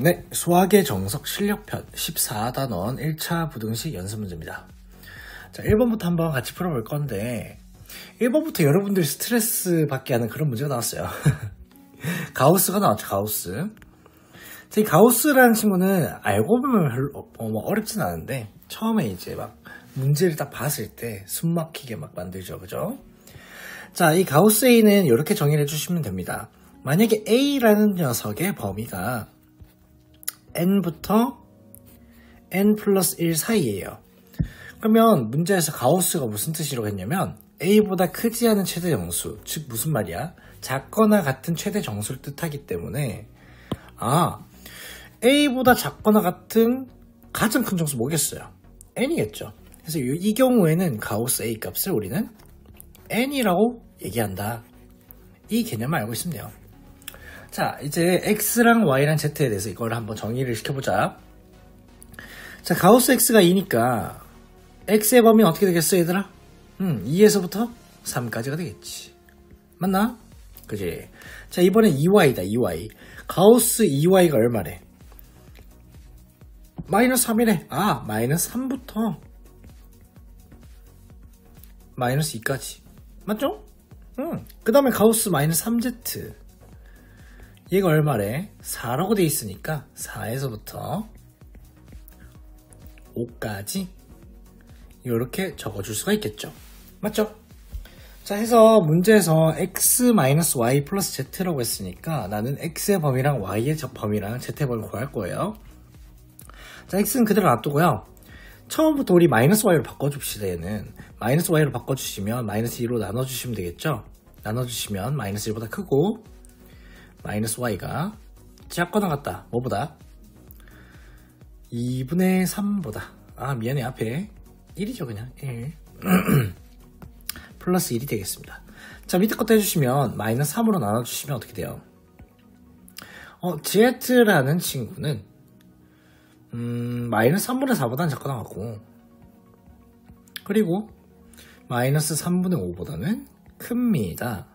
네, 수학의 정석 실력편 14단원 1차 부등식 연습 문제입니다. 자, 1번부터 한번 같이 풀어볼 건데 1번부터 여러분들이 스트레스 받게 하는 그런 문제가 나왔어요. 가우스가 나왔죠, 가우스. 자, 이 가우스라는 친구는 알고 보면 별로 어렵진 않은데 처음에 이제 막 문제를 딱 봤을 때 숨 막히게 막 만들죠, 그죠? 자, 이 가우스 A는 이렇게 정의를 해주시면 됩니다. 만약에 A라는 녀석의 범위가 n부터 n 플러스 1 사이에요. 그러면 문제에서 가우스가 무슨 뜻이라고 했냐면 a보다 크지 않은 최대 정수, 즉 무슨 말이야? 작거나 같은 최대 정수를 뜻하기 때문에 a보다 작거나 같은 가장 큰 정수 뭐겠어요? n이겠죠. 그래서 이 경우에는 가우스 a 값을 우리는 n이라고 얘기한다. 이 개념을 알고 있으면 돼요. 자, 이제 x랑 y랑 z에 대해서 이걸 한번 정의를 시켜보자. 자, 가우스 x가 2니까 x의 범위는 어떻게 되겠어, 얘들아? 2에서부터 3까지가 되겠지. 맞나? 그지? 자, 이번엔 2y다, 2y. 가우스 2y가 얼마래? 마이너스 3이래. 마이너스 3부터 마이너스 2까지. 맞죠? 그 다음에 가우스 마이너스 3z. 얘가 얼마래? 4라고 돼 있으니까 4에서부터 5까지 이렇게 적어줄 수가 있겠죠. 맞죠? 자, 해서 문제에서 x-y 플러스 z라고 했으니까 나는 x의 범위랑 y의 범위랑 z의 범위를 구할 거예요. 자, x는 그대로 놔두고요. 처음부터 우리 마이너스 y로 바꿔줍시다. 얘는 마이너스 y로 바꿔주시면 마이너스 2로 나눠주시면 되겠죠. 나눠주시면 마이너스 1보다 크고 마이너스 y가 작거나 같다. 뭐보다? 2분의 3보다. 미안해. 앞에 1이죠. 그냥 1. 플러스 1이 되겠습니다. 자, 밑에 것도 해주시면 마이너스 3으로 나눠주시면 어떻게 돼요? z라는 친구는 마이너스 3분의 4보다는 작거나 같고, 그리고 마이너스 3분의 5보다는 큽니다.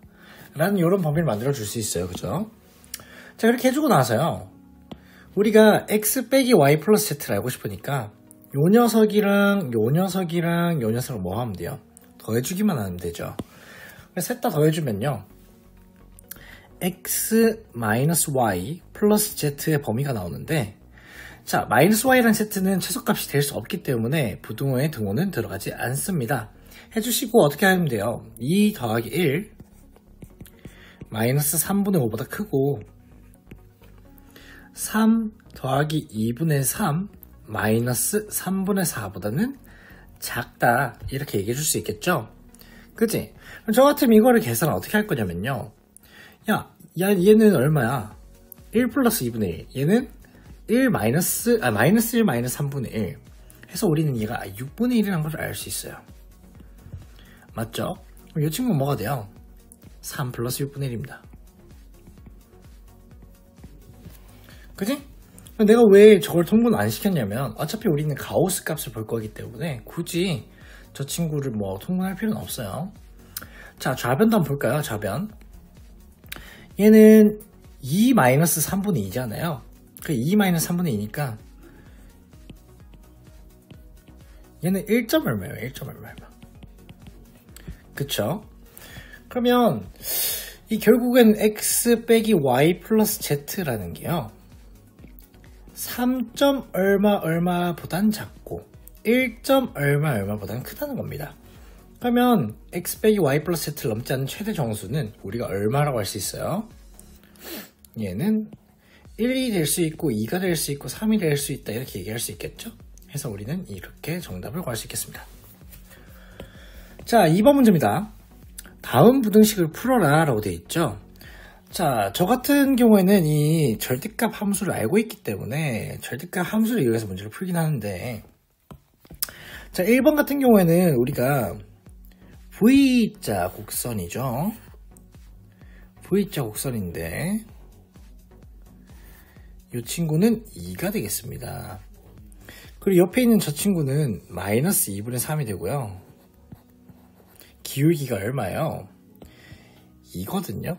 라는 이런 범위를 만들어 줄 수 있어요. 그죠? 자, 이렇게 해주고 나서요, 우리가 x 빼기 y 플러스 z를 알고 싶으니까 요 녀석이랑 요 녀석이랑 요 녀석을 뭐 하면 돼요? 더해주기만 하면 되죠. 셋 다 더해주면요, x 마이너스 y 플러스 z의 범위가 나오는데, 자, 마이너스 y랑 z는 최소값이 될 수 없기 때문에 부등호의 등호는 들어가지 않습니다. 해주시고 어떻게 하면 돼요? 2 더하기 1 마이너스 3분의 5보다 크고 3 더하기 2분의 3 마이너스 3분의 4보다는 작다. 이렇게 얘기해 줄 수 있겠죠? 그치? 그럼 저 같으면 이거를 계산을 어떻게 할 거냐면요, 얘는 얼마야? 1 플러스 2분의 1. 얘는 1 마이너스 1 마이너스 3분의 1 해서 우리는 얘가 6분의 1이라는 걸 알 수 있어요. 맞죠? 그럼 이 친구는 뭐가 돼요? 3 플러스 6분의 1입니다. 그치? 내가 왜 저걸 통분을 안 시켰냐면 어차피 우리는 가우스 값을 볼 거기 때문에 굳이 저 친구를 뭐 통분할 필요는 없어요. 자, 좌변도 한번 볼까요? 좌변. 얘는 2 마이너스 3분의 2잖아요. 그 2 마이너스 3분의 2니까 얘는 1점 얼마예요? 1점 얼마. 그쵸? 그러면 이 결국엔 x 빼기 y 플러스 z라는 게요, 3점 얼마보단 작고 1점 얼마보단 크다는 겁니다. 그러면 x 빼기 y 플러스 z를 넘지 않는 최대 정수는 우리가 얼마라고 할 수 있어요? 얘는 1이 될 수 있고 2가 될 수 있고 3이 될 수 있다. 이렇게 얘기할 수 있겠죠? 해서 우리는 이렇게 정답을 구할 수 있겠습니다. 자, 2번 문제입니다. 다음 부등식을 풀어라 라고 되어 있죠. 자, 저 같은 경우에는 이 절대값 함수를 알고 있기 때문에 절대값 함수를 이용해서 문제를 풀긴 하는데, 자, 1번 같은 경우에는 우리가 V자 곡선이죠. V자 곡선인데 이 친구는 2가 되겠습니다. 그리고 옆에 있는 저 친구는 마이너스 2분의 3이 되고요. 기울기가 얼마예요? 2거든요.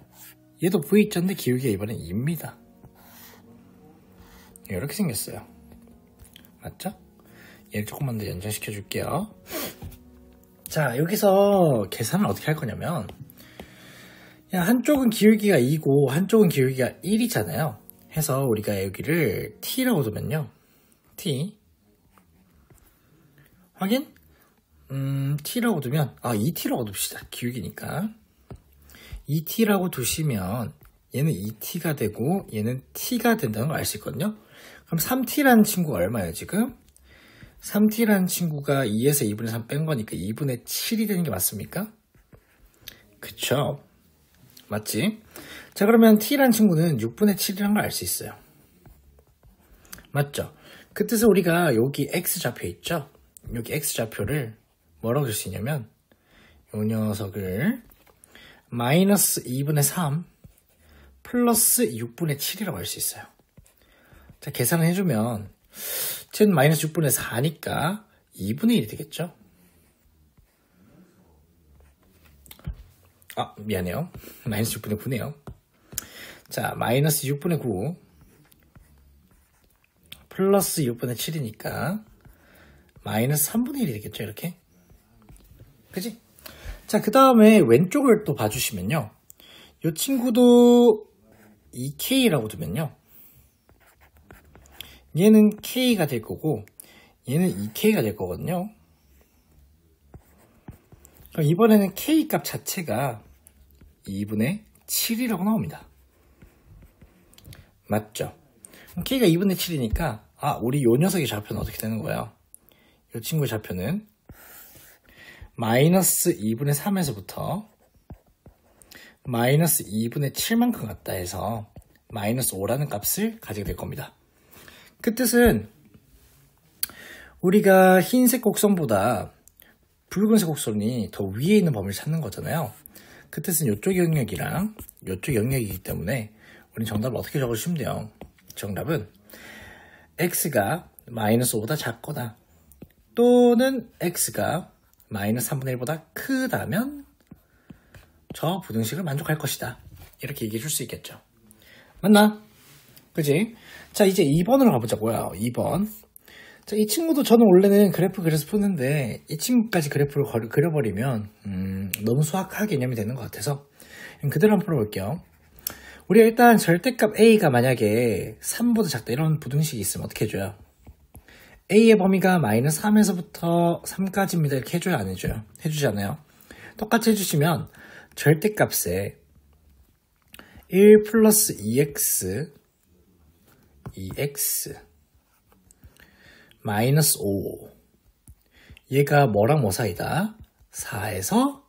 얘도 V자인데 기울기가 이번엔 2입니다. 이렇게 생겼어요. 맞죠? 얘를 조금만 더 연장시켜 줄게요. 자, 여기서 계산을 어떻게 할 거냐면, 한쪽은 기울기가 2고 한쪽은 기울기가 1이잖아요. 해서 우리가 여기를 t라고 두면요. t 확인? t라고 두면 2t라고 둡시다. 기울기니까 2t라고 두시면 얘는 2t가 되고 얘는 t가 된다는 걸 알 수 있거든요. 그럼 3t라는 친구가 얼마예요 지금? 3t라는 친구가 2에서 2분의 3 뺀 거니까 2분의 7이 되는 게 맞습니까? 그쵸? 맞지? 자, 그러면 t라는 친구는 6분의 7이라는 걸 알 수 있어요. 맞죠? 그 뜻은 우리가 여기 x좌표 있죠? 여기 x좌표를 뭐라고 줄 수 있냐면 이 녀석을 마이너스 2분의 3 플러스 6분의 7이라고 할 수 있어요. 자, 계산을 해주면 쟤는 마이너스 6분의 4니까 2분의 1이 되겠죠? 미안해요. 마이너스 6분의 9네요. 자, 마이너스 6분의 9 플러스 6분의 7이니까 마이너스 3분의 1이 되겠죠, 이렇게? 그지? 자, 그 다음에 왼쪽을 또 봐주시면요. 이 친구도 2K라고 두면요. 얘는 K가 될 거고, 얘는 2K가 될 거거든요. 그럼 이번에는 K 값 자체가 2분의 7이라고 나옵니다. 맞죠? 그럼 K가 2분의 7이니까, 우리 요 녀석의 좌표는 어떻게 되는 거예요? 이 친구의 좌표는 마이너스 2분의 3에서부터 마이너스 2분의 7만큼 같다 해서 마이너스 5라는 값을 가지게 될 겁니다. 그 뜻은 우리가 흰색 곡선보다 붉은색 곡선이 더 위에 있는 범위를 찾는 거잖아요. 그 뜻은 이쪽 영역이랑 이쪽 영역이기 때문에 우리는 정답을 어떻게 적어주시면 돼요? 정답은 x가 마이너스 5보다 작거나 또는 x가 마이너스 3분의 1보다 크다면 저 부등식을 만족할 것이다. 이렇게 얘기해 줄 수 있겠죠. 맞나? 그지? 자, 이제 2번으로 가보자고요. 2번. 자, 이 친구도 저는 원래는 그래프 그려서 푸는데 이 친구까지 그래프를 그려버리면 너무 수학학 개념이 되는 것 같아서 그대로 한번 풀어볼게요. 우리가 일단 절대값 a가 만약에 3보다 작다 이런 부등식이 있으면 어떻게 해줘요? a의 범위가 마이너스 3에서부터 3까지입니다. 이렇게 해줘요? 안 해줘요? 해주잖아요. 똑같이 해주시면 절대값에 1 플러스 2x 마이너스 5 얘가 뭐랑 뭐 사이다? 4에서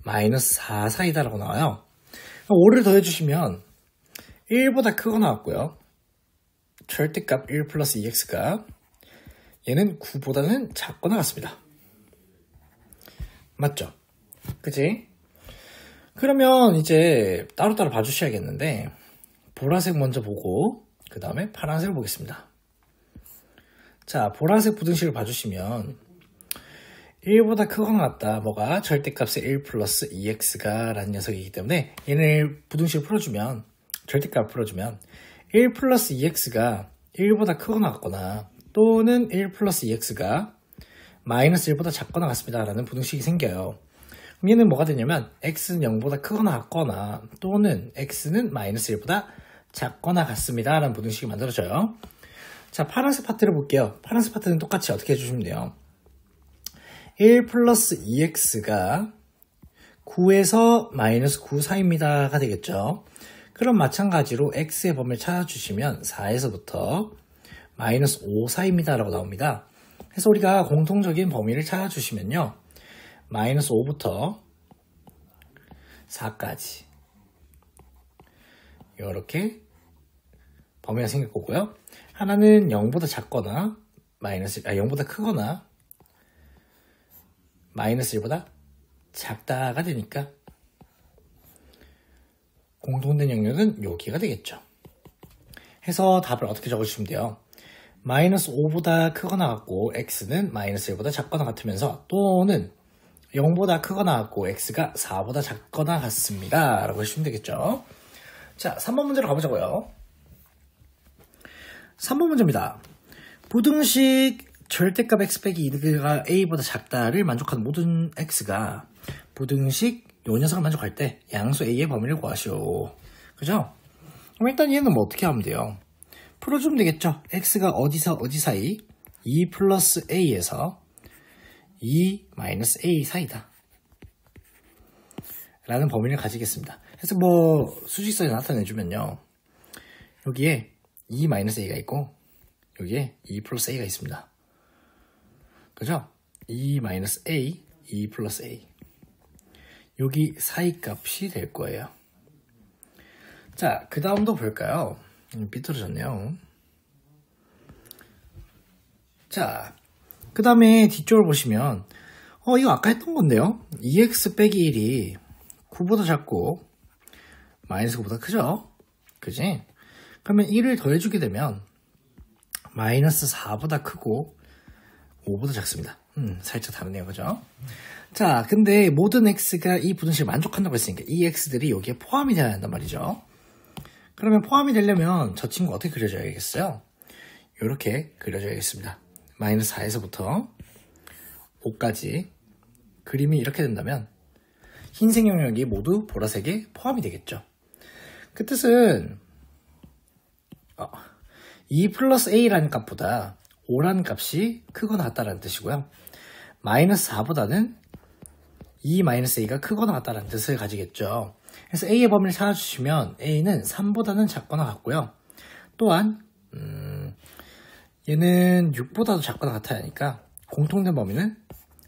마이너스 4 사이다 라고 나와요. 5를 더해주시면 1보다 크거 나왔고요. 절대값 1 플러스 2x가 얘는 9보다는 작거나 같습니다. 맞죠? 그치? 그러면 이제 따로따로 봐주셔야겠는데 보라색 먼저 보고 그 다음에 파란색을 보겠습니다. 자, 보라색 부등식을 봐주시면 1보다 크거나 같다. 뭐가? 절대값의 1 플러스 2x가 라는 녀석이기 때문에 얘를 부등식을 풀어주면 절대값을 풀어주면 1 플러스 2x가 1보다 크거나 같거나 또는 1 플러스 2x가 마이너스 1보다 작거나 같습니다 라는 부등식이 생겨요. 그럼 얘는 뭐가 되냐면 x는 0보다 크거나 같거나 또는 x는 마이너스 1보다 작거나 같습니다 라는 부등식이 만들어져요. 자, 파란색 파트를 볼게요. 파란색 파트는 똑같이 어떻게 해주시면 돼요? 1 플러스 2x가 9에서 마이너스 9 사이입니다가 되겠죠. 그럼 마찬가지로 x의 범위를 찾아주시면 4에서부터 마이너스 5 사이입니다 라고 나옵니다. 그래서 우리가 공통적인 범위를 찾아주시면요. 마이너스 5부터 4까지 이렇게 범위가 생길 거고요. 하나는 0보다 작거나 0보다 크거나 마이너스 1보다 작다가 되니까 공통된 영역은 여기가 되겠죠. 해서 답을 어떻게 적어주시면 돼요? 마이너스 5보다 크거나 같고 x는 마이너스 1보다 작거나 같으면서 또는 0보다 크거나 같고 x가 4보다 작거나 같습니다 라고 해주시면 되겠죠. 자, 3번 문제로 가보자고요. 3번 문제입니다. 부등식 절대값 x 빼기 2가 a보다 작다를 만족하는 모든 x가 부등식 요 녀석을 만족할 때 양수 a의 범위를 구하시오. 그죠? 그럼 일단 얘는 뭐 어떻게 하면 돼요? 풀어주면 되겠죠? x가 어디서 어디 사이? 2 플러스 a에서 2 마이너스 a 사이다 라는 범위를 가지겠습니다. 그래서 뭐 수직선에 나타내주면요, 여기에 2 마이너스 a가 있고 여기에 2 플러스 a가 있습니다. 그죠? 2 마이너스 a, 2 플러스 a, 여기 사이 값이 될 거예요. 자, 그 다음도 볼까요? 삐뚤어졌네요. 자, 그 다음에 뒤쪽을 보시면 이거 아까 했던 건데요. 2x 빼기 1이 9보다 작고 마이너스 9보다 크죠? 그지? 그러면 1을 더해주게 되면 마이너스 4보다 크고 5보다 작습니다. 살짝 다르네요. 그죠? 자, 근데 모든 x가 이 부등식을 만족한다고 했으니까 이 x들이 여기에 포함이 되어야 한단 말이죠. 그러면 포함이 되려면 저 친구 어떻게 그려줘야겠어요? 이렇게 그려줘야겠습니다. 마이너스 4에서부터 5까지 그림이 이렇게 된다면 흰색 영역이 모두 보라색에 포함이 되겠죠. 그 뜻은 2 플러스 a라는 값보다 5라는 값이 크거나 같다는 뜻이고요. 마이너스 4보다는 2 마이너스 a가 크거나 같다는 뜻을 가지겠죠. 그래서 a의 범위를 찾아주시면 a는 3보다는 작거나 같고요. 또한 얘는 6보다도 작거나 같아야 하니까 공통된 범위는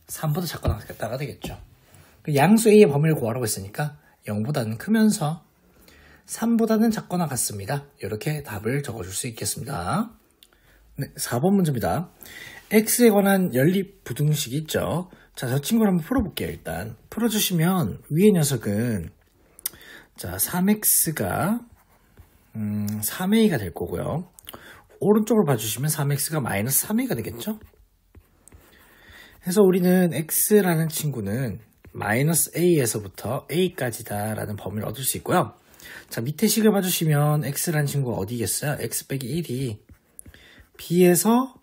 3보다 작거나 같다가 되겠죠. 양수 a의 범위를 구하라고 했으니까 0보다는 크면서 3보다는 작거나 같습니다. 이렇게 답을 적어줄 수 있겠습니다. 네, 4번 문제입니다. x에 관한 연립 부등식이 있죠. 자, 저 친구를 한번 풀어볼게요. 일단 풀어주시면 위의 녀석은 자 3x가 3a가 될 거고요. 오른쪽을 봐주시면 3x가 마이너스 3a가 되겠죠. 그래서 우리는 x라는 친구는 마이너스 a에서부터 a까지다 라는 범위를 얻을 수 있고요. 자, 밑에 식을 봐주시면 x라는 친구가 어디겠어요? x 빼기 1이 b에서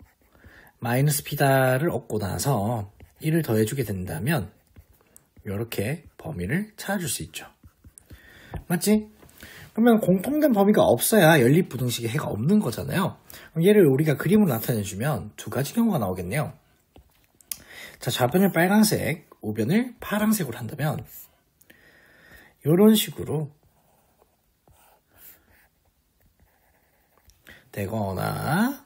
마이너스 b다를 얻고 나서 1을 더해주게 된다면 이렇게 범위를 찾아줄 수 있죠. 맞지? 그러면 공통된 범위가 없어야 연립부등식의 해가 없는 거잖아요. 그럼 얘를 우리가 그림으로 나타내주면 두 가지 경우가 나오겠네요. 자, 좌변을 빨간색, 우변을 파란색으로 한다면 이런 식으로 되거나,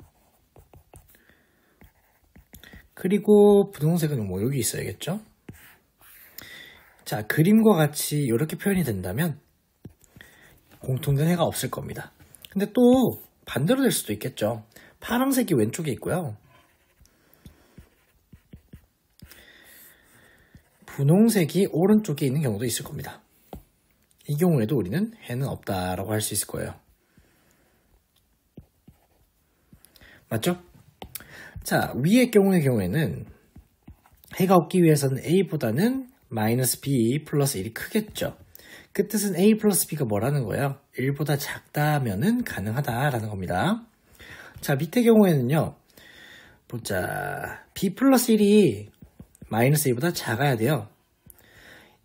그리고 분홍색은 뭐 여기 있어야겠죠? 자, 그림과 같이 이렇게 표현이 된다면 공통된 해가 없을 겁니다. 근데 또 반대로 될 수도 있겠죠. 파란색이 왼쪽에 있고요. 분홍색이 오른쪽에 있는 경우도 있을 겁니다. 이 경우에도 우리는 해는 없다라고 할 수 있을 거예요. 맞죠? 자, 위의 경우에는 해가 없기 위해서는 a보다는 마이너스 b 플러스 1이 크겠죠. 그 뜻은 a 플러스 b가 뭐라는 거예요? 1보다 작다면은 가능하다라는 겁니다. 자, 밑의 경우에는요. 보자. b 플러스 1이 마이너스 a보다 작아야 돼요.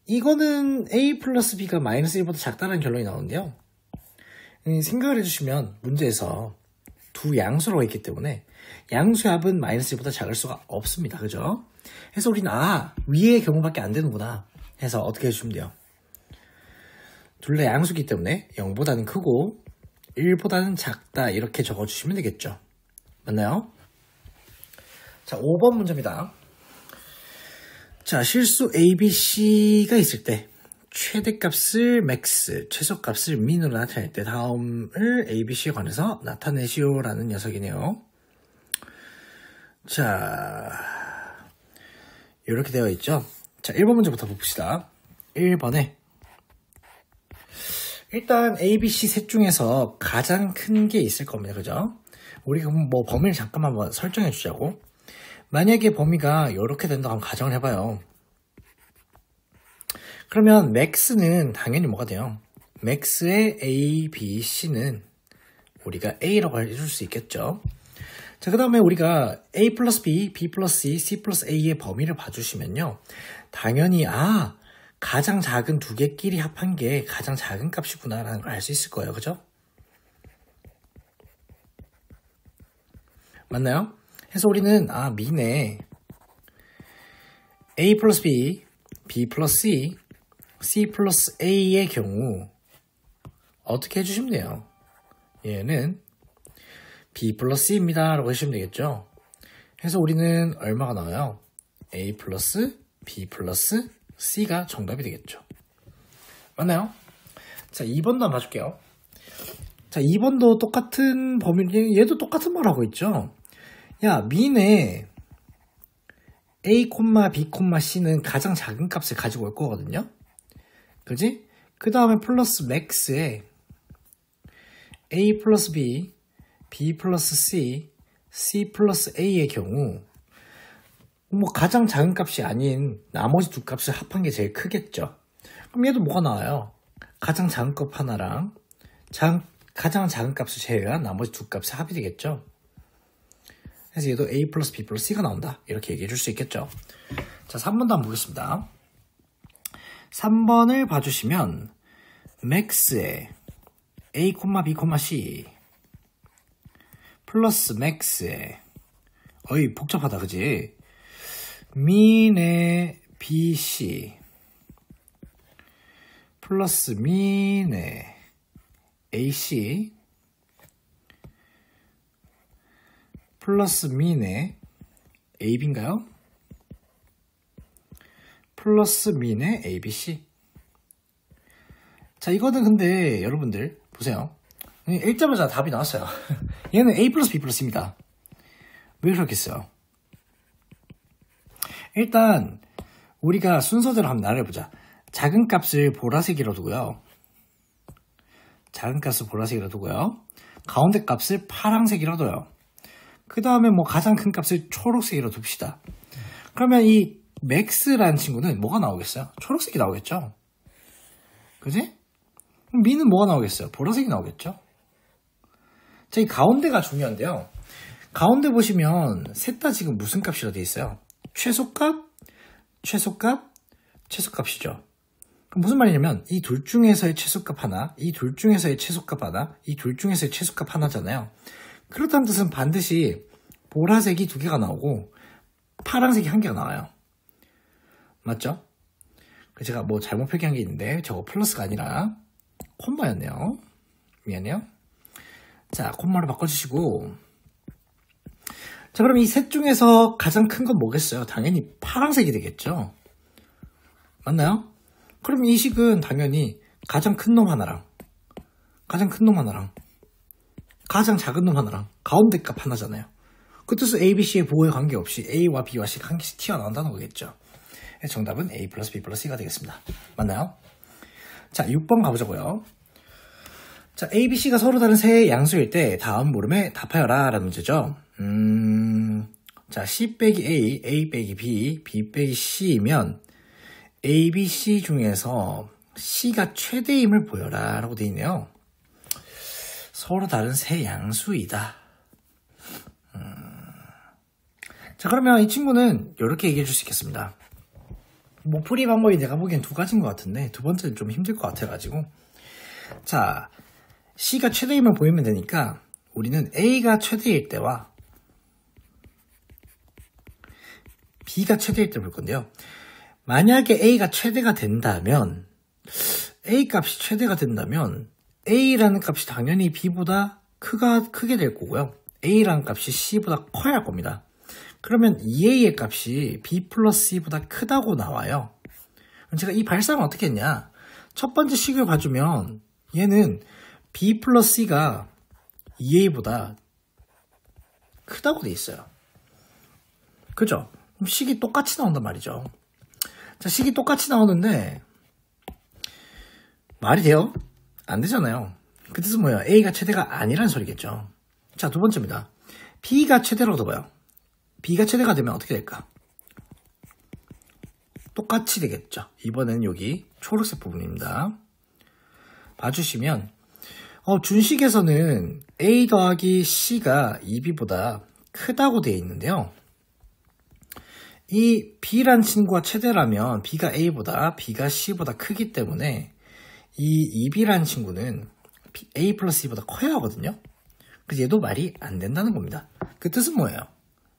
이거는 a 플러스 b가 마이너스 1보다 작다는 결론이 나오는데요. 생각을 해주시면 문제에서 두 양수라고 했기 때문에 양수의 합은 마이너스 1보다 작을 수가 없습니다. 그죠? 그래서 우리는 위의 경우밖에 안 되는구나 해서 어떻게 해주시면 돼요? 둘 다 양수기 때문에 0보다는 크고 1보다는 작다 이렇게 적어주시면 되겠죠. 맞나요? 자, 5번 문제입니다. 자, 실수 A, B, C가 있을 때 최대값을 max, 최소값을 min으로 나타낼 때 다음을 A, B, C에 관해서 나타내시오라는 녀석이네요. 자, 이렇게 되어 있죠. 자, 1번 문제부터 봅시다. 1번에 일단 A, B, C 셋 중에서 가장 큰 게 있을 겁니다. 그죠? 우리가 뭐 범위를 잠깐만 한번 설정해 주자고. 만약에 범위가 이렇게 된다고 한번 가정을 해봐요. 그러면 max는 당연히 뭐가 돼요? max의 A, B, C는 우리가 A라고 해줄 수 있겠죠. 자, 그 다음에 우리가 A 플러스 B, B 플러스 C, C 플러스 A의 범위를 봐주시면요. 당연히 가장 작은 두 개끼리 합한 게 가장 작은 값이구나 라는 걸 알 수 있을 거예요. 그죠? 맞나요? 그래서 우리는 미네 A 플러스 B, B 플러스 C, C 플러스 A의 경우 어떻게 해주시면 돼요? 얘는 B 플러스 C입니다 라고 해주시면 되겠죠. 그래서 우리는 얼마가 나와요? A 플러스 B 플러스 C가 정답이 되겠죠. 맞나요? 자, 2번도 한번 봐줄게요. 자, 2번도 똑같은 범위, 얘도 똑같은 말 하고 있죠. 야, 미네 A, B, C는 가장 작은 값을 가지고 올 거거든요. 그지? 그 다음에 플러스 맥스에 A 플러스 B, B 플러스 C, C 플러스 A의 경우 가장 작은 값이 아닌 나머지 두 값을 합한 게 제일 크겠죠. 그럼 얘도 뭐가 나와요? 가장 작은 값 하나랑 가장 작은 값을 제외한 나머지 두 값이 합이 되겠죠. 그래서 얘도 A 플러스 B 플러스 C가 나온다. 이렇게 얘기해 줄 수 있겠죠. 자, 3번도 한번 보겠습니다. 3번을 봐주시면 맥스에 A, B, C 플러스 맥스에 복잡하다 그지? 민의 BC 플러스 민의 AC 플러스 민의 AB인가요? 플러스 민의 ABC. 자, 이거는 근데 여러분들 보세요. 읽자마자 답이 나왔어요. 얘는 A 플러스 B 플러스입니다. 왜 그렇겠어요? 일단 우리가 순서대로 한번 나열해보자. 작은 값을 보라색이라 두고요. 작은 값을 보라색이라 두고요. 가운데 값을 파란색이라 둬요. 그 다음에 가장 큰 값을 초록색이라 둡시다. 그러면 이 맥스라는 친구는 뭐가 나오겠어요? 초록색이 나오겠죠? 그지? 그럼 미는 뭐가 나오겠어요? 보라색이 나오겠죠? 자, 이 가운데가 중요한데요. 가운데 보시면 셋 다 지금 무슨 값이라 되어 있어요? 최소값, 최소값, 최소값이죠. 그럼 무슨 말이냐면 이 둘 중에서의 최소값 하나, 이 둘 중에서의 최소값 하나, 이 둘 중에서의 최소값 하나잖아요. 그렇다는 뜻은 반드시 보라색이 두 개가 나오고 파란색이 한 개가 나와요. 맞죠? 제가 잘못 표기한 게 있는데 저거 플러스가 아니라 콤마였네요. 미안해요. 자, 콤마로 바꿔주시고, 자, 그럼 이 셋 중에서 가장 큰 건 뭐겠어요? 당연히 파란색이 되겠죠? 맞나요? 그럼 이 식은 당연히 가장 큰 놈 하나랑 가장 큰 놈 하나랑 가장 작은 놈 하나랑 가운데 값 하나잖아요. 그 뜻은 A, B, C의 보호에 관계없이 A와 B와 C가 한 개씩 튀어나온다는 거겠죠. 정답은 A 플러스 B 플러스 C가 되겠습니다. 맞나요? 자, 6번 가보자고요. 자, A, B, C가 서로 다른 세 양수일 때 다음 물음에 답하여라 라는 문제죠. 자, C 빼기 A, A 빼기 B, B 빼기 C이면 A, B, C 중에서 C가 최대임을 보여라 라고 되어 있네요. 서로 다른 세 양수이다. 자, 그러면 이 친구는 이렇게 얘기해 줄 수 있겠습니다. 풀이 방법이 내가 보기엔 두 가지인 것 같은데 두 번째는 좀 힘들 것 같아가지고, 자, C가 최대임을 보이면 되니까 우리는 A가 최대일 때와 B가 최대일 때 볼 건데요. 만약에 A가 최대가 된다면, A 값이 최대가 된다면 A라는 값이 당연히 B보다 크게 될 거고요. A라는 값이 C보다 커야 할 겁니다. 그러면 2A의 값이 B 플러스 C보다 크다고 나와요. 제가 이 발상을 어떻게 했냐. 첫 번째 식을 봐주면 얘는 B 플러스 C가 2A보다 크다고 돼 있어요. 그죠? 그럼 식이 똑같이 나온단 말이죠. 자, 식이 똑같이 나오는데 말이 돼요? 안 되잖아요. 그 뜻은 뭐예요? A가 최대가 아니라는 소리겠죠. 자, 두 번째입니다. B가 최대라고 둬봐요. B가 최대가 되면 어떻게 될까? 똑같이 되겠죠. 이번엔 여기 초록색 부분입니다. 봐주시면 준식에서는 A 더하기 C가 2B보다 크다고 되어 있는데요. 이 B란 친구가 최대라면 B가 A보다 B가 C보다 크기 때문에 이 2B란 친구는 A 플러스 C보다 커야 하거든요. 그래서 얘도 말이 안 된다는 겁니다. 그 뜻은 뭐예요?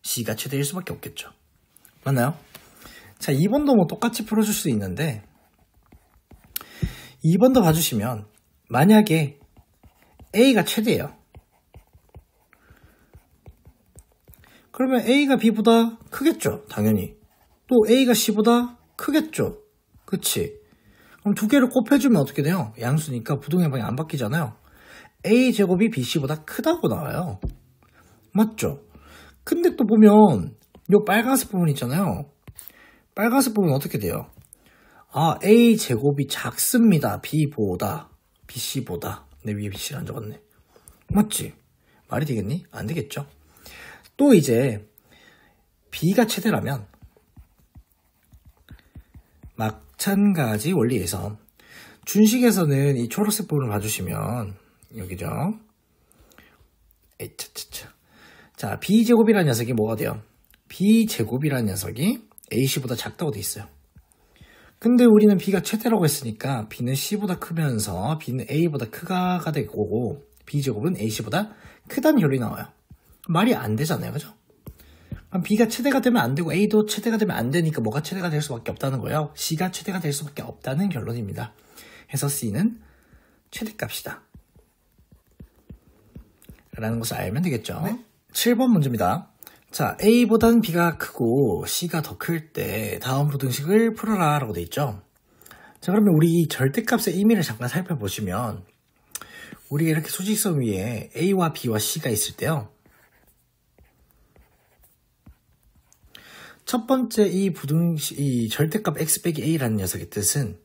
C가 최대일 수밖에 없겠죠. 맞나요? 자, 2번도 뭐 똑같이 풀어줄 수 있는데 2번도 봐주시면 만약에 A가 최대예요. 그러면 A가 B보다 크겠죠. 당연히. 또 A가 C보다 크겠죠. 그치? 그럼 두 개를 곱해주면 어떻게 돼요? 양수니까 부동의 방이 안 바뀌잖아요. A제곱이 BC보다 크다고 나와요. 맞죠? 근데 또 보면 요 빨간색 부분 있잖아요. 빨간색 부분 어떻게 돼요? A제곱이 작습니다. B보다. BC보다. 내 위에 BC를 안 적었네. 맞지? 말이 되겠니? 안 되겠죠? 또 이제 B가 최대라면 마찬가지 원리에서 준식에서는 이 초록색 부분을 봐주시면 여기죠. 자, B제곱이라는 녀석이 뭐가 돼요? B제곱이라는 녀석이 AC보다 작다고 돼 있어요. 근데 우리는 B가 최대라고 했으니까 B는 C보다 크면서 B는 A보다 크가 될 거고 B제곱은 AC보다 크다는 결론이 나와요. 말이 안 되잖아요. 그죠? 그럼 B가 최대가 되면 안 되고 A도 최대가 되면 안 되니까 뭐가 최대가 될 수밖에 없다는 거예요. C가 최대가 될 수밖에 없다는 결론입니다. 해서 C는 최대값이다. 라는 것을 알면 되겠죠. 네? 7번 문제입니다. 자, A보다는 B가 크고 C가 더 클 때 다음 부등식을 풀어라 라고 돼 있죠. 자, 그러면 우리 이 절대값의 의미를 잠깐 살펴보시면 우리가 이렇게 수직선 위에 A와 B와 C가 있을 때요. 첫 번째 이 절대값 x 빼기 a라는 녀석의 뜻은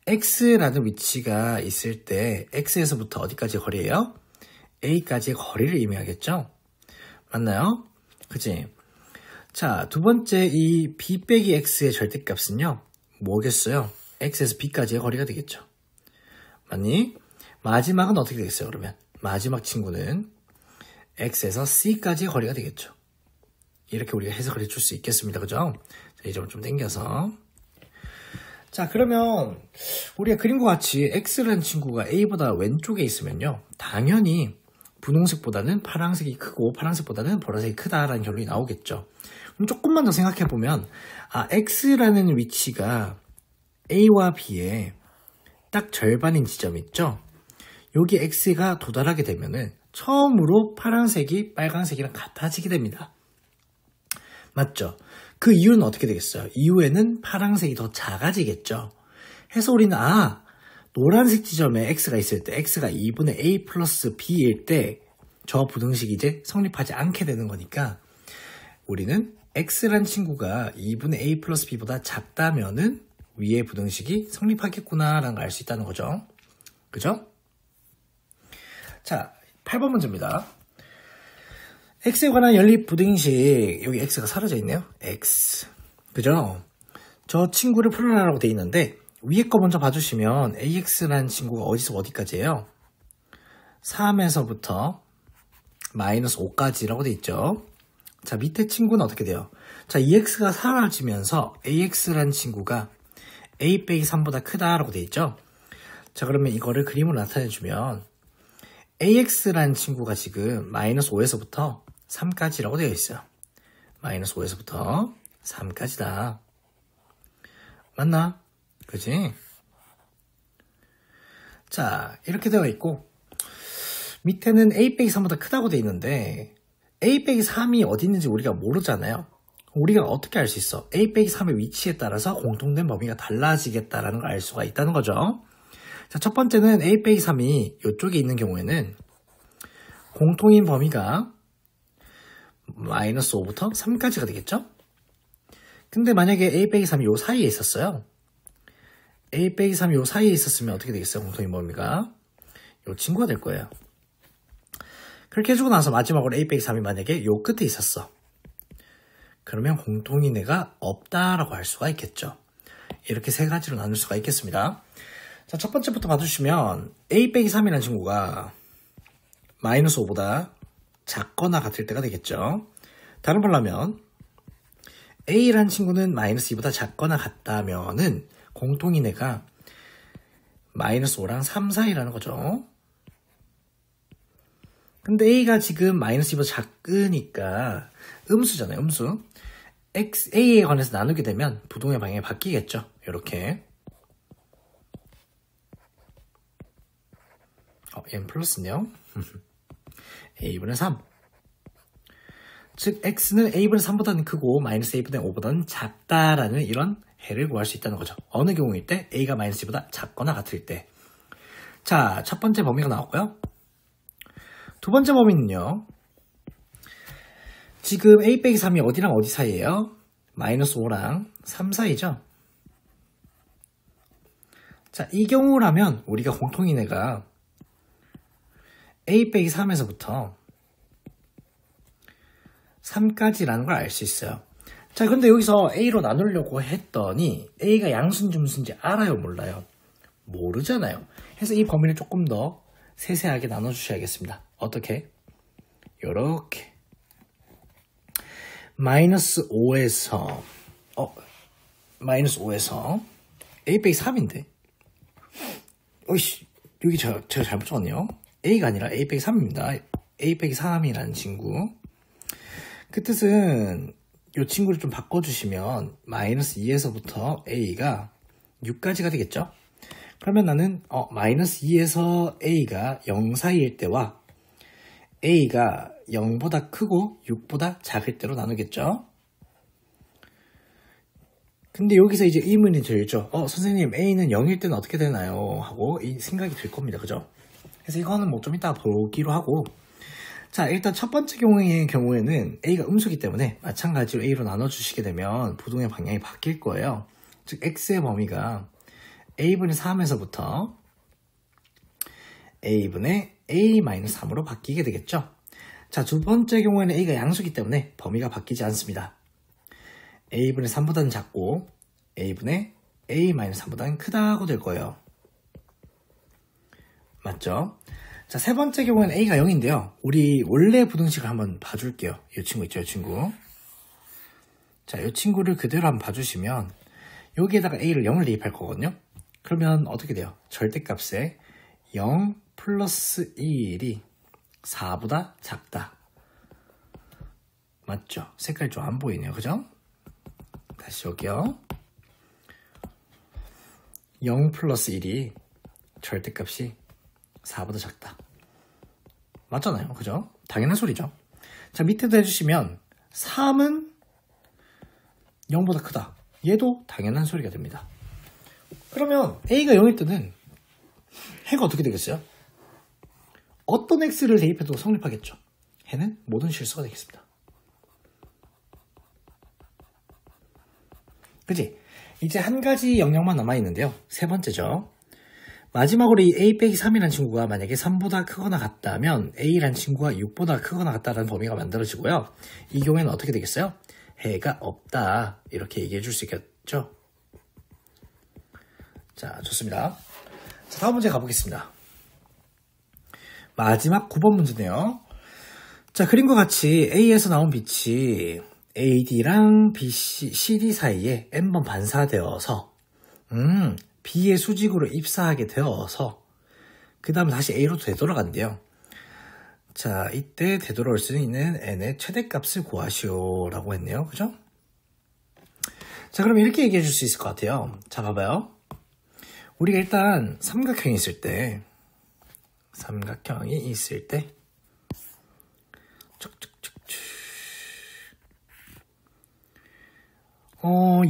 x라는 위치가 있을 때 x에서부터 어디까지 거리예요? a까지의 거리를 의미하겠죠? 맞나요? 그치? 자, 두 번째 이 b 빼기 x의 절대값은요. 뭐겠어요? x에서 b까지의 거리가 되겠죠. 맞니? 마지막은 어떻게 되겠어요? 그러면 마지막 친구는 x에서 c까지의 거리가 되겠죠. 이렇게 우리가 해석을 해줄 수 있겠습니다. 그죠? 자, 이 점을 좀 당겨서. 자, 그러면 우리가 그림과 같이 X라는 친구가 A보다 왼쪽에 있으면요. 당연히 분홍색보다는 파란색이 크고 파란색보다는 보라색이 크다라는 결론이 나오겠죠. 그럼 조금만 더 생각해보면 X라는 위치가 A와 B의 딱 절반인 지점 있죠? 여기 X가 도달하게 되면은 처음으로 파란색이 빨간색이랑 같아지게 됩니다. 맞죠? 그 이유는 어떻게 되겠어요? 이후에는 파란색이 더 작아지겠죠? 해서 우리는 노란색 지점에 X가 있을 때 X가 2분의 A 플러스 B일 때 저 부등식이 이제 성립하지 않게 되는 거니까 우리는 X란 친구가 2분의 A 플러스 B보다 작다면은 위의 부등식이 성립하겠구나 라는 걸 알 수 있다는 거죠. 그죠? 자, 8번 문제입니다. x에 관한 연립 부등식, 여기 x가 사라져 있네요. x. 그죠? 저 친구를 풀어라라고 돼 있는데 위에 거 먼저 봐주시면 ax라는 친구가 어디서 어디까지예요? 3에서부터 마이너스 5까지라고 돼 있죠. 자, 밑에 친구는 어떻게 돼요? 자, 2x가 사라지면서 ax라는 친구가 a 빼기 3보다 크다라고 돼 있죠. 자, 그러면 이거를 그림으로 나타내주면 ax라는 친구가 지금 마이너스 5에서부터 3까지라고 되어 있어요. 마이너스 5에서부터 3까지다. 맞나? 그지? 자, 이렇게 되어 있고 밑에는 a 빼기 3보다 크다고 되어 있는데 a 빼기 3이 어디 있는지 우리가 모르잖아요. 우리가 어떻게 알 수 있어? a 빼기 3의 위치에 따라서 공통된 범위가 달라지겠다라는 걸 알 수가 있다는 거죠. 자, 첫 번째는 a 빼기 3이 이쪽에 있는 경우에는 공통인 범위가 마이너스 5부터 3까지가 되겠죠? 근데 만약에 a 빼기 3이 요 사이에 있었어요. a 빼기 3이 요 사이에 있었으면 어떻게 되겠어요? 공통인 범위가 요 친구가 될 거예요. 그렇게 해주고 나서 마지막으로 a 빼기 3이 만약에 요 끝에 있었어. 그러면 공통인 애가 없다라고 할 수가 있겠죠. 이렇게 세 가지로 나눌 수가 있겠습니다. 자, 첫 번째부터 봐주시면 a 빼기 3이라는 친구가 마이너스 5보다 작거나 같을 때가 되겠죠. 다른 말로 하면 a라는 친구는 마이너스 2보다 작거나 같다면은 공통인해가 마이너스 5랑 3 사이라는 거죠. 근데 a가 지금 마이너스 2보다 작으니까 음수잖아요. 음수. a에 관해서 나누게 되면 부동의 방향이 바뀌겠죠. 이렇게. 얘는 플러스네요. a분의 3. 즉 x는 a분의 3보다는 크고 마이너스 a분의 5보다는 작다라는 이런 해를 구할 수 있다는 거죠. 어느 경우일 때 a가 마이너스 2보다 작거나 같을 때. 자, 첫 번째 범위가 나왔고요. 두 번째 범위는요. 지금 a 빼기 3이 어디랑 어디 사이예요? 마이너스 5랑 3 사이죠. 자, 이 경우라면 우리가 공통인해가 a 빼기 3에서부터 3까지라는 걸 알 수 있어요. 자, 근데 여기서 a로 나누려고 했더니 a가 양수인지 음수인지 알아요? 몰라요? 모르잖아요. 그래서 이 범위를 조금 더 세세하게 나눠주셔야겠습니다. 어떻게? 요렇게 마이너스 5에서 a 빼기 3인데 여기 제가 잘못 적었네요. a가 아니라 a 빼기 3입니다. a 빼기 3이라는 친구. 그 뜻은 이 친구를 좀 바꿔주시면 마이너스 2에서부터 a가 6까지가 되겠죠. 그러면 나는 마이너스 2에서 a가 0 사이일 때와 a가 0보다 크고 6보다 작을 때로 나누겠죠. 근데 여기서 이제 의문이 들죠. 선생님 a는 0일 때는 어떻게 되나요? 하고 이 생각이 들 겁니다. 그죠? 그래서 이거는 뭐 좀 이따 보기로 하고, 자, 일단 첫 번째 경우에는 a가 음수기 때문에 마찬가지로 a로 나눠주시게 되면 부동의 방향이 바뀔 거예요. 즉 x의 범위가 a분의 3에서부터 a분의 a-3으로 바뀌게 되겠죠. 자, 두 번째 경우에는 a가 양수기 때문에 범위가 바뀌지 않습니다. a분의 3보다는 작고 a분의 a-3보다는 크다고 될 거예요. 맞죠? 자, 세 번째 경우에는 a가 0인데요. 우리 원래 부등식을 한번 봐줄게요. 이 친구 있죠, 이 친구. 자, 이 친구를 그대로 한번 봐주시면 여기에다가 a를 0을 대입할 거거든요. 그러면 어떻게 돼요? 절대값에 0 플러스 1이 4보다 작다. 맞죠? 색깔이 좀 안 보이네요. 그죠? 다시 여기요. 0 플러스 1이 절대값이 4보다 작다. 맞잖아요. 그죠? 당연한 소리죠. 자, 밑에도 해주시면 3은 0보다 크다. 얘도 당연한 소리가 됩니다. 그러면 a가 0일 때는 해가 어떻게 되겠어요? 어떤 x를 대입해도 성립하겠죠. 해는 모든 실수가 되겠습니다. 그치? 이제 한 가지 영역만 남아있는데요. 세 번째죠. 마지막으로 이 a 빼기 3이라는 친구가 만약에 3보다 크거나 같다면 a라는 친구가 6보다 크거나 같다라는 범위가 만들어지고요. 이 경우에는 어떻게 되겠어요? 해가 없다. 이렇게 얘기해 줄 수 있겠죠. 자, 좋습니다. 자, 다음 문제 가보겠습니다. 마지막 9번 문제네요. 자, 그림과 같이 A에서 나온 빛이 AD랑 CD 사이에 N번 반사되어서 B의 수직으로 입사하게 되어서 그 다음에 다시 A로 되돌아간대요. 자, 이때 되돌아올 수 있는 N의 최대값을 구하시오 라고 했네요. 그죠? 자, 그럼 이렇게 얘기해 줄 수 있을 것 같아요. 자, 봐봐요. 우리가 일단 삼각형이 있을 때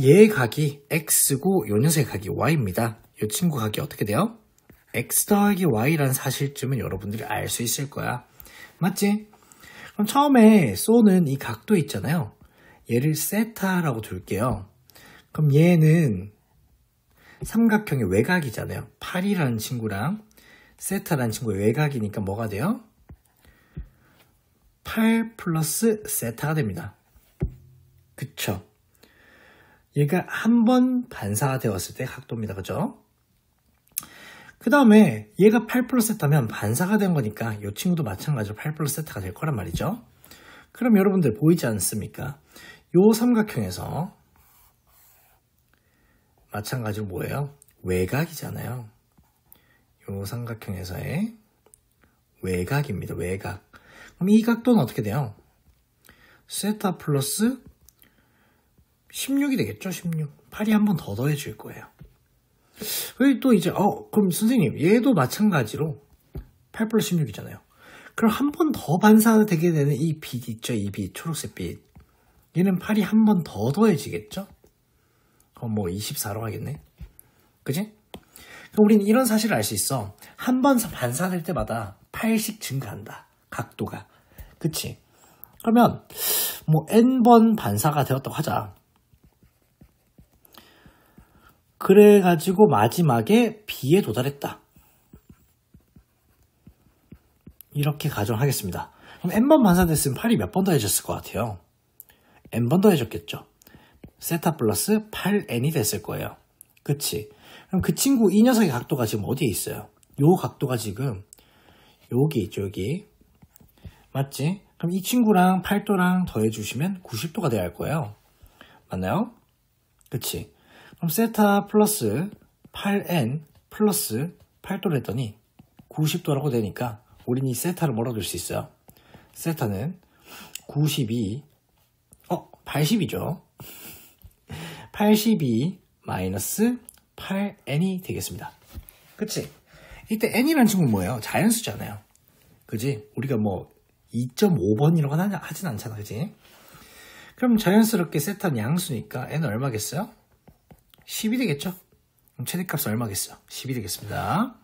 얘의 각이 x고 요 녀석의 각이 y입니다. 이 친구 각이 어떻게 돼요? x 더하기 y라는 사실쯤은 여러분들이 알 수 있을 거야. 맞지? 그럼 처음에 쏘는 이 각도 있잖아요. 얘를 세타라고 둘게요. 그럼 얘는 삼각형의 외곽이잖아요. 8이라는 친구랑 세타라는 친구의 외곽이니까 뭐가 돼요? 8 플러스 세타가 됩니다. 그쵸? 얘가 한 번 반사가 되었을 때 각도입니다. 그죠? 그 다음에 얘가 8 플러스 세타면 반사가 된 거니까 이 친구도 마찬가지로 8 플러스 세타가 될 거란 말이죠. 그럼 여러분들 보이지 않습니까? 요 삼각형에서 마찬가지로 뭐예요? 외곽이잖아요. 요 삼각형에서의 외곽입니다. 외곽. 그럼 이 각도는 어떻게 돼요? 세타 플러스 16이 되겠죠? 16. 8이 한 번 더 더해질 거예요. 여기 또 이제 그럼 선생님 얘도 마찬가지로 8 플러스 16이잖아요. 그럼 한 번 더 반사되게 되는 이 빛 있죠? 이 빛, 초록색 빛. 얘는 8이 한 번 더 더해지겠죠? 그럼 뭐 24로 하겠네. 그지? 그럼 우린 이런 사실을 알 수 있어. 한 번 반사될 때마다 8씩 증가한다. 각도가. 그치? 그러면 뭐 n번 반사가 되었다고 하자. 그래가지고 마지막에 B에 도달했다. 이렇게 가정하겠습니다. 그럼 n번 반사됐으면 8이 몇 번 더해졌을 것 같아요? n번 더해졌겠죠. 세타 플러스 8n이 됐을 거예요. 그치? 그럼 그 친구, 이 녀석의 각도가 지금 어디에 있어요? 요 각도가 지금 여기 있죠, 여기. 맞지? 그럼 이 친구랑 8도랑 더해주시면 90도가 돼야 할 거예요. 맞나요? 그치? 그럼 세타 플러스 8n 플러스 8도를 했더니 90도라고 되니까 우린 이 세타를 뭐라고 줄 수 있어요? 세타는 92, 80이죠. 82 마이너스 8n이 되겠습니다. 그치? 이때 n이라는 친구는 뭐예요? 자연수잖아요. 그지? 우리가 뭐 2.5번이라고 하진 않잖아. 그지? 그럼 자연스럽게 세타는 양수니까 n은 얼마겠어요? 10이 되겠죠? 그럼 최대값은 얼마겠어요? 10이 되겠습니다.